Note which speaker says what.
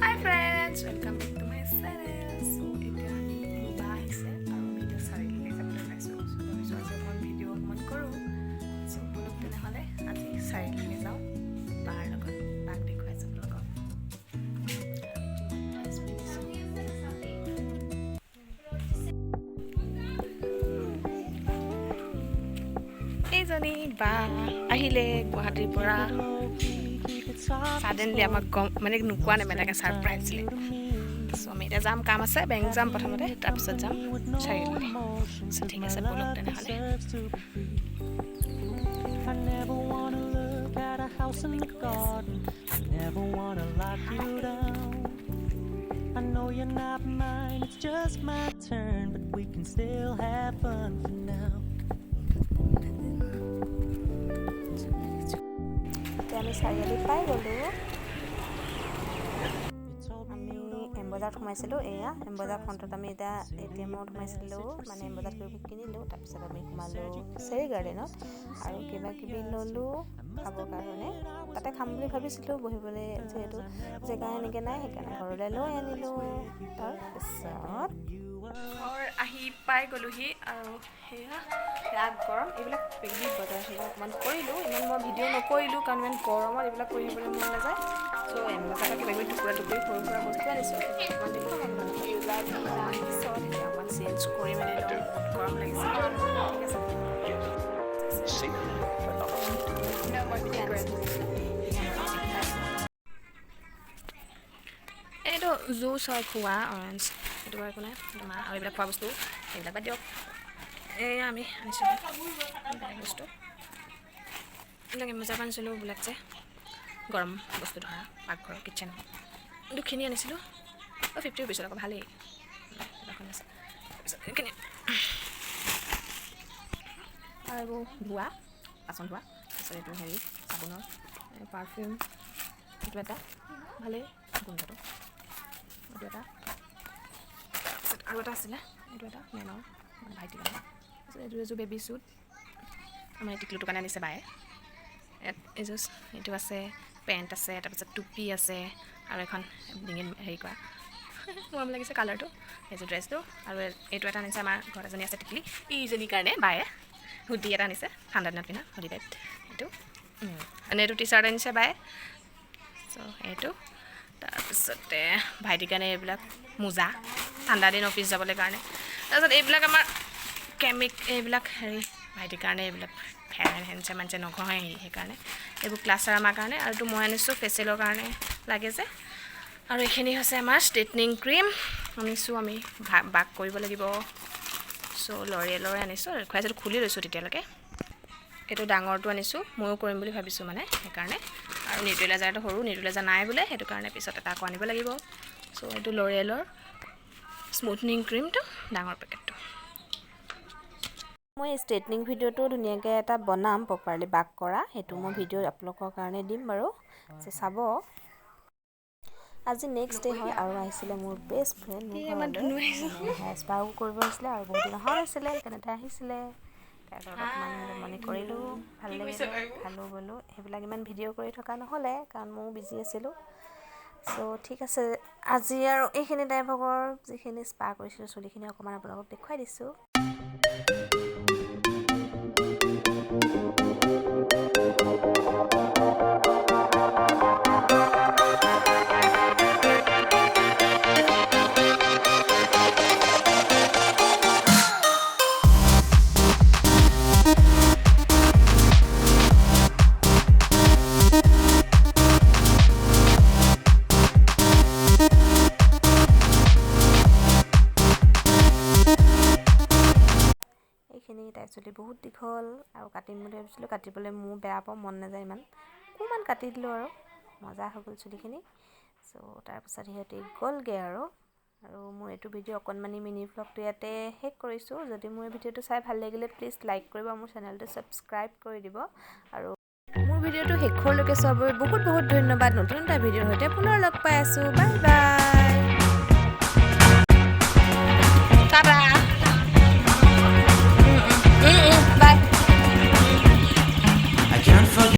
Speaker 1: Hi friends, welcome back to my channel. So এতিয়া আমি বা আহিছে আৰু ভিডিঅ চাৰিলে যাবলৈ পাইছোঁ। সো ভাবিছোঁ আজি অকণ ভিডিঅ অকণমান কৰোঁ। সো বলক তেনেহ'লে আজি চাৰিলে যাওঁ বাৰ লগত বাক দেখুৱাই যাম লগত। এইজনী বা আহিলে গুৱাহাটীৰ পৰা suddenly আমাক মানে নোকোৱা নেমেলাকৈ ছাৰপ্ৰাইজ দিলে চ' আমি এতিয়া যাম কাম আছে বেংক যাম প্ৰথমতে তাৰপিছত যাম চাৰিআলিলৈ চ' ঠিক আছে বলক তেনেহ'লে
Speaker 2: I know you're not mine, it's just my turn, but we can still have fun for now.
Speaker 3: আমি চাৰিআলি পাই গ'লোঁ আমি এমবজাৰত সোমাইছিলোঁ এয়া এমবজাৰ ফ্ৰণ্টত আমি এতিয়া ATMত সোমাইছিলোঁ মানে এমবজাৰত কিনিলোঁ তাৰপিছত আমি সোমালোঁ চেৰী গাৰ্ডেনত আৰু কিবা কিবি ল'লোঁ খাবৰ কাৰণে তাতে খাম বুলি ভাবিছিলোঁ বহিবলৈ যিহেতু জেগা এনেকৈ নাই সেইকাৰণে ঘৰলৈ লৈ আনিলোঁ তাৰপিছত
Speaker 1: ঘৰ আহি পাই গ'লোহি আৰু সেয়া ৰাত গৰম এইবিলাক পেগি বজাৰ সেইবিলাক অকণমান কৰিলোঁ ইমান মই ভিডিঅ' নকৰিলোঁ কাৰণ ইমান গৰমত এইবিলাক কৰি থাকিবলৈ মন নাযায় চ' এমবজাৰত কিবা কিবি টুকুৰা টুকুৰি সৰু সুৰা বস্তু আনিছোঁ অকণমান দেখুৱাম আপোনালোকক পিছত অকণমান চেঞ্জ কৰি মেলি লওঁ গৰম লাগিছে ঠিক আছে এইটো জুচ হয় খোৱা অৰেঞ্জ সেইটো বাৰু একো নাই মা আৰু এইবিলাক খোৱা বস্তু এইবিলাক বাদ দিয়ক এয়া আমি আনিছিলোঁ বেলেগ বস্তু এইবিলাক এমবজাৰ পৰা আনিছিলোঁ এইবিলাক যে গৰম বস্তু ধৰা পাকঘৰ কিটচেন দুখিনি আনিছিলোঁ 50 ৰুপিছত আকৌ ভালেই আছে তাৰপিছত এইখিনি আৰু এইবোৰ ধোৱা বাচন ধোৱা তাৰপিছত এইটো হেৰি চাবোনৰ পাৰফিউম এইটো এটা ভালেই গোন্ধটো এইটো এটা তাৰপিছত আৰু এটা আছিলে এইটো এটা মেনৰ ভাইটি কাৰণে তাৰপিছত এইটো এযোৰ বেবী শ্বুট আমাৰ টিকলুটোৰ কাৰণে আনিছে বায়ে এইযোৰ এইটো আছে পেণ্ট আছে তাৰপিছত টুপি আছে আৰু এখন ডিঙিত হেৰি কৰা মৰম লাগিছে কালাৰটো এইযোৰ ড্ৰেছটো আৰু এইটো এটা আনিছে আমাৰ ঘৰত এজনী আছে টিকলি ইজনীৰ কাৰণে বায়ে হুডি এটা আনিছে ঠাণ্ডা দিনত পিন্ধা হুডি টাইপ এইটো মানে এইটো টি চাৰ্ট আনিছে বায়ে চ' এইটো তাৰপিছতে ভাইটিৰ কাৰণে এইবিলাক মোজা ঠাণ্ডা দিন অফিচ যাবলৈ কাৰণে তাৰপিছত এইবিলাক আমাৰ এইবিলাক হেৰি ভাইটিৰ কাৰণে এইবিলাক ফেন হেনচে মানচে নঘঁহে সেইকাৰণে এইবোৰ ক্লাছাৰ আমাৰ কাৰণে আৰু এইটো মই আনিছোঁ ফেচিয়েলৰ কাৰণে লাগে যে আৰু এইখিনি হৈছে আমাৰ ষ্ট্ৰেইটনিং ক্ৰীম আনিছোঁ আমি বাক কৰিব লাগিব চ' লৰিয়েলৰে আনিছোঁ খুৱাইছিলোঁ খুলি লৈছোঁ তেতিয়ালৈকে এইটো ডাঙৰটো আনিছোঁ ময়ো কৰিম বুলি ভাবিছোঁ মানে সেইকাৰণে আৰু নিউট্ৰেলাইজাৰটো সৰু নিউট্ৰেলাইজাৰ নাই বোলে সেইটো কাৰণে পিছত এটা আকৌ আনিব লাগিব চ' এইটো লৰিয়েলৰ স্মুথনিং ক্ৰীমটো ডাঙৰ পেকেটটো
Speaker 3: মই ষ্ট্ৰেইটনিং ভিডিঅ'টো ধুনীয়াকৈ এটা বনাম প্ৰপাৰলি বাক কৰা সেইটো মই ভিডিঅ' আপোনালোকৰ কাৰণে দিম বাৰু চাব আজি নেক্সট ডে হয় আৰু আহিছিলে মোৰ বেষ্ট ফ্ৰেণ্ড মোৰ ঘৰলৈ হেয়াৰ স্পাও কৰিব আহিছিলে আৰু বহুত দিন অহা নাছিলে সেইকাৰণে আহিছিলে অকণমান জমনি কৰিলোঁ ভাল লাগিলে খালোঁ বলোঁ সেইবিলাক ইমান ভিডিঅ' কৰি থকা নহ'লে কাৰণ ময়ো বিজি আছিলোঁ চ' ঠিক আছে আজি আৰু এইখিনি টাইপৰ যিখিনি স্পা কৰিছিলোঁ চুলিখিনি অকণমান আপোনালোকক দেখুৱাই দিছোঁ একচুৱেলি বহুত দীঘল আৰু কাটিম বুলি ভাবিছিলোঁ কাটিবলৈ মোৰ বেয়া পাওঁ মন নাযায় ইমান অকণমান কাটি দিলোঁ আৰু মজা হৈ গ'ল চুলিখিনি চ' তাৰপিছত সিহঁতে গ'লগৈ আৰু মোৰ এইটো ভিডিঅ' অকণমানি মিনি ভ্লগটো ইয়াতে শেষ কৰিছোঁ যদি মোৰ এই ভিডিঅ'টো চাই ভাল লাগিলে প্লিজ লাইক কৰিব মোৰ চেনেলটো ছাবস্ক্ৰাইব কৰি দিব আৰু মোৰ ভিডিঅ'টো শেষলৈকে চোৱাৰ বাবে বহুত বহুত ধন্যবাদ নতুন এটা ভিডিঅ'ৰ সৈতে পুনৰ লগ পাই আছোঁ বাই বাই টাটা